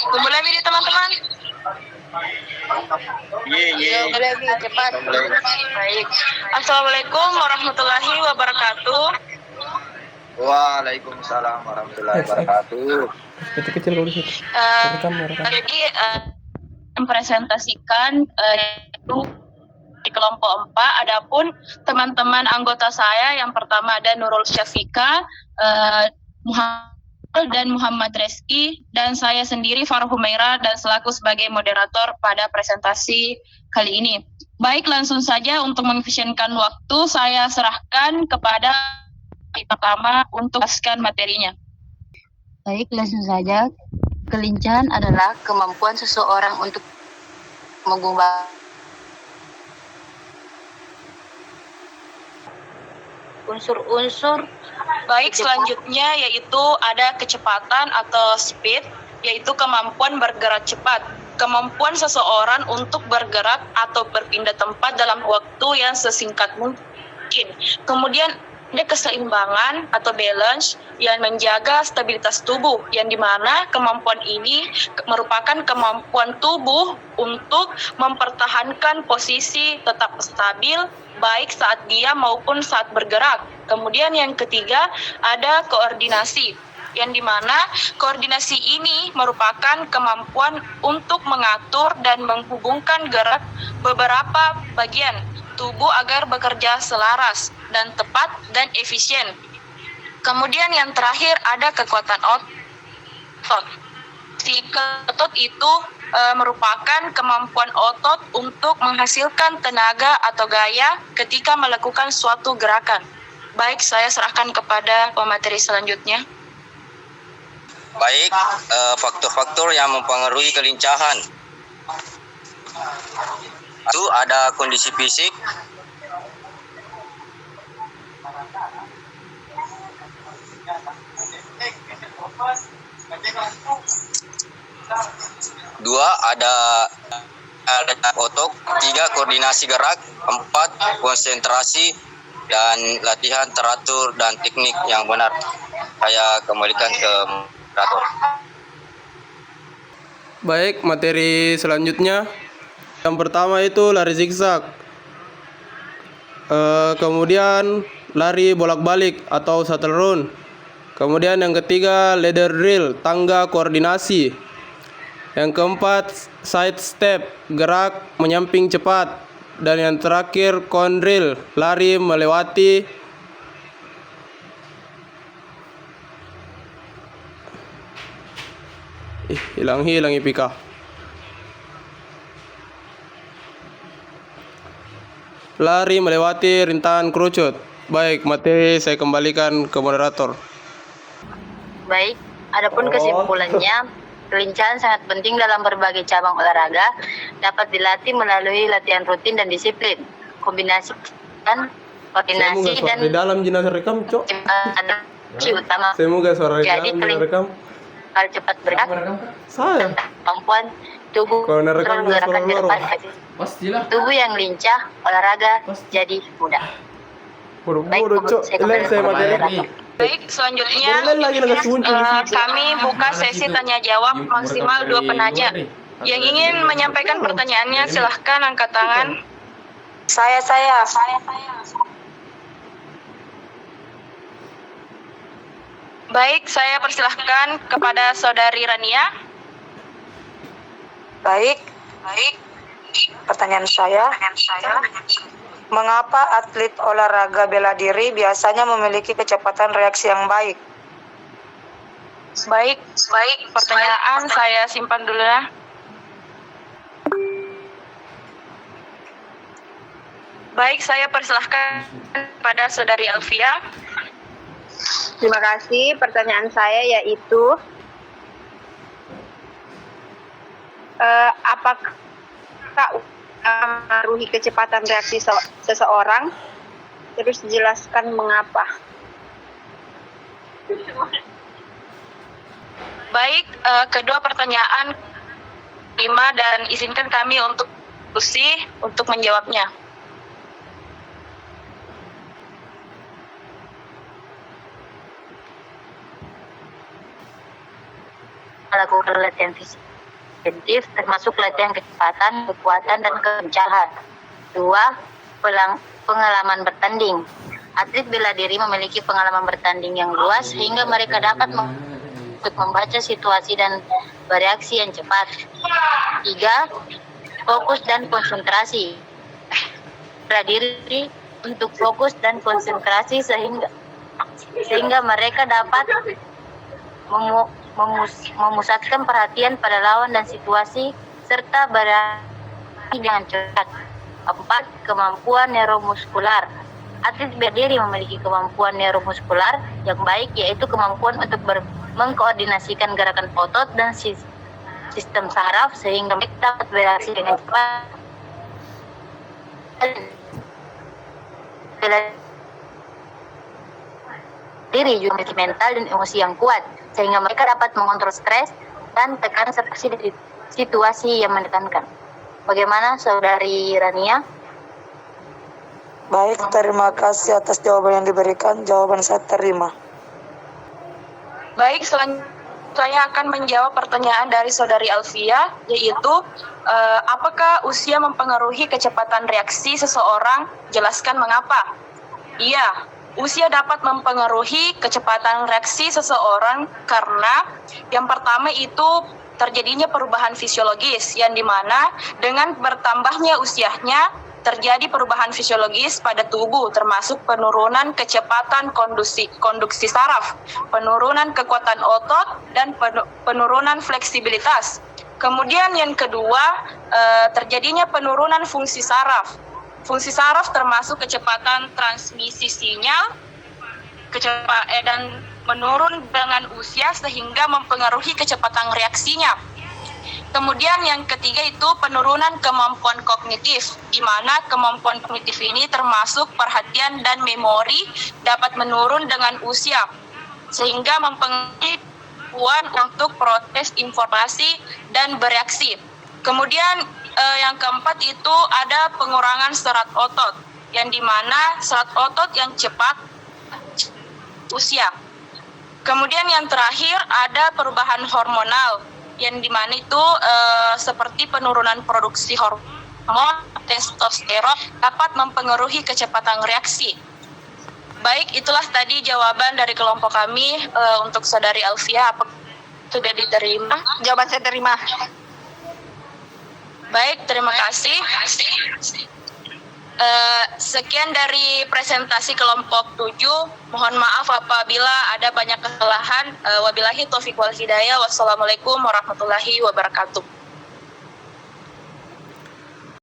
Mulai video teman-teman. Mulai video cepat. Baik. Assalamualaikum warahmatullahi wabarakatuh. Waalaikumsalam warahmatullahi wabarakatuh. Kecil-kecil kalau di situ. Jadi mempresentasikan itu di kelompok 4. Adapun teman-teman anggota saya yang pertama ada Nurul Syafika, Muhammad dan Muhammad Reski, dan saya sendiri Farah Humaira dan selaku sebagai moderator pada presentasi kali ini. Baik, langsung saja untuk mengefisienkan waktu saya serahkan kepada pertama untuk jelaskan materinya. Baik, langsung saja. Kelincahan adalah kemampuan seseorang untuk mengubah unsur-unsur. Baik, selanjutnya yaitu ada kecepatan atau speed, yaitu kemampuan bergerak cepat. Kemampuan seseorang untuk bergerak atau berpindah tempat dalam waktu yang sesingkat mungkin. Kemudian ada keseimbangan atau balance yang menjaga stabilitas tubuh, yang dimana kemampuan ini merupakan kemampuan tubuh untuk mempertahankan posisi tetap stabil baik saat diam maupun saat bergerak. Kemudian yang ketiga ada koordinasi, yang dimana koordinasi ini merupakan kemampuan untuk mengatur dan menghubungkan gerak beberapa bagian tubuh agar bekerja selaras dan tepat dan efisien. Kemudian yang terakhir ada kekuatan otot. Si otot itu merupakan kemampuan otot untuk menghasilkan tenaga atau gaya ketika melakukan suatu gerakan. Baik, saya serahkan kepada pemateri selanjutnya. Baik, faktor-faktor yang mempengaruhi kelincahan. Itu ada kondisi fisik, dua ada otot, tiga koordinasi gerak, empat konsentrasi dan latihan teratur dan teknik yang benar. Saya kembalikan ke moderator. Baik, materi selanjutnya. Yang pertama itu lari zigzag. Kemudian lari bolak-balik atau shuttle run. Kemudian yang ketiga ladder drill, tangga koordinasi. Yang keempat side step, gerak menyamping cepat. Dan yang terakhir cone drill, lari melewati hilang Ipika. Lari melewati rintangan kerucut. Baik, materi saya kembalikan ke moderator. Baik, adapun kesimpulannya, kelincahan sangat penting dalam berbagai cabang olahraga, dapat dilatih melalui latihan rutin dan disiplin. Kombinasi dan koordinasi dan di dalam jenazah rekam, Cok. Utama. Semoga suara di Jadi dalam jenazah rekam. Kalau cepat bergerak, Saya. kemampuan tubuh Kalau nerekam menggerakkan ke depan. pastilah. Tubuh yang lincah, olahraga jadi mudah. Buru-buru, Cok. Saya materi. Baik, selanjutnya kami buka sesi tanya jawab maksimal 2 penanya. Yang ingin menyampaikan pertanyaannya silahkan angkat tangan. Saya. Baik, saya persilahkan kepada Saudari Rania. Baik. Pertanyaan saya. Mengapa atlet olahraga bela diri biasanya memiliki kecepatan reaksi yang baik? Baik. Pertanyaan saya simpan dulu ya. Baik, saya persilahkan kepada Saudari Alfia. Terima kasih. Pertanyaan saya yaitu apakah mempengaruhi kecepatan reaksi seseorang? Terus jelaskan mengapa. Baik, kedua pertanyaan 5 dan izinkan kami untuk diskusi untuk menjawabnya. Melakukan latihan fisik. preventif termasuk latihan kecepatan, kekuatan, dan kelincahan. 2. Pengalaman bertanding. Atlet bela diri memiliki pengalaman bertanding yang luas sehingga mereka dapat untuk membaca situasi dan bereaksi yang cepat. 3. Fokus dan konsentrasi. Bela diri untuk fokus dan konsentrasi sehingga mereka dapat memusatkan perhatian pada lawan dan situasi serta bereaksi dengan cepat. 4. Kemampuan neuromuskular. Atlet bela diri memiliki kemampuan neuromuskular yang baik, yaitu kemampuan untuk mengkoordinasikan gerakan otot dan sistem saraf sehingga mereka dapat bereaksi dengan cepat. Bela diri juga memiliki mental dan emosi yang kuat sehingga mereka dapat mengontrol stres dan tekanan serta situasi yang menekankan. Bagaimana Saudari Rania? Baik, terima kasih atas jawaban yang diberikan. Jawaban saya terima. Baik, selanjutnya saya akan menjawab pertanyaan dari Saudari Alfia, yaitu apakah usia mempengaruhi kecepatan reaksi seseorang? Jelaskan mengapa. Iya, usia dapat mempengaruhi kecepatan reaksi seseorang karena yang pertama itu terjadinya perubahan fisiologis, yang dimana dengan bertambahnya usianya terjadi perubahan fisiologis pada tubuh, termasuk penurunan kecepatan konduksi saraf, penurunan kekuatan otot, dan penurunan fleksibilitas. Kemudian yang kedua, terjadinya penurunan fungsi saraf. Fungsi saraf termasuk kecepatan transmisi sinyal, dan menurun dengan usia sehingga mempengaruhi kecepatan reaksinya. Kemudian yang ketiga itu penurunan kemampuan kognitif, di mana kemampuan kognitif ini termasuk perhatian dan memori dapat menurun dengan usia, sehingga mempengaruhi kemampuan untuk proses informasi dan bereaksi. Kemudian yang keempat itu ada pengurangan serat otot, yang dimana serat otot yang cepat usia. Kemudian yang terakhir ada perubahan hormonal, yang dimana itu seperti penurunan produksi hormon testosteron dapat mempengaruhi kecepatan reaksi. Baik, itulah tadi jawaban dari kelompok kami untuk Saudari Alfia. Apa sudah diterima? Jawaban saya terima. Baik, terima kasih. Sekian dari presentasi kelompok 7. Mohon maaf apabila ada banyak kesalahan. Wabillahi taufiq wal hidayah. Wassalamualaikum warahmatullahi wabarakatuh.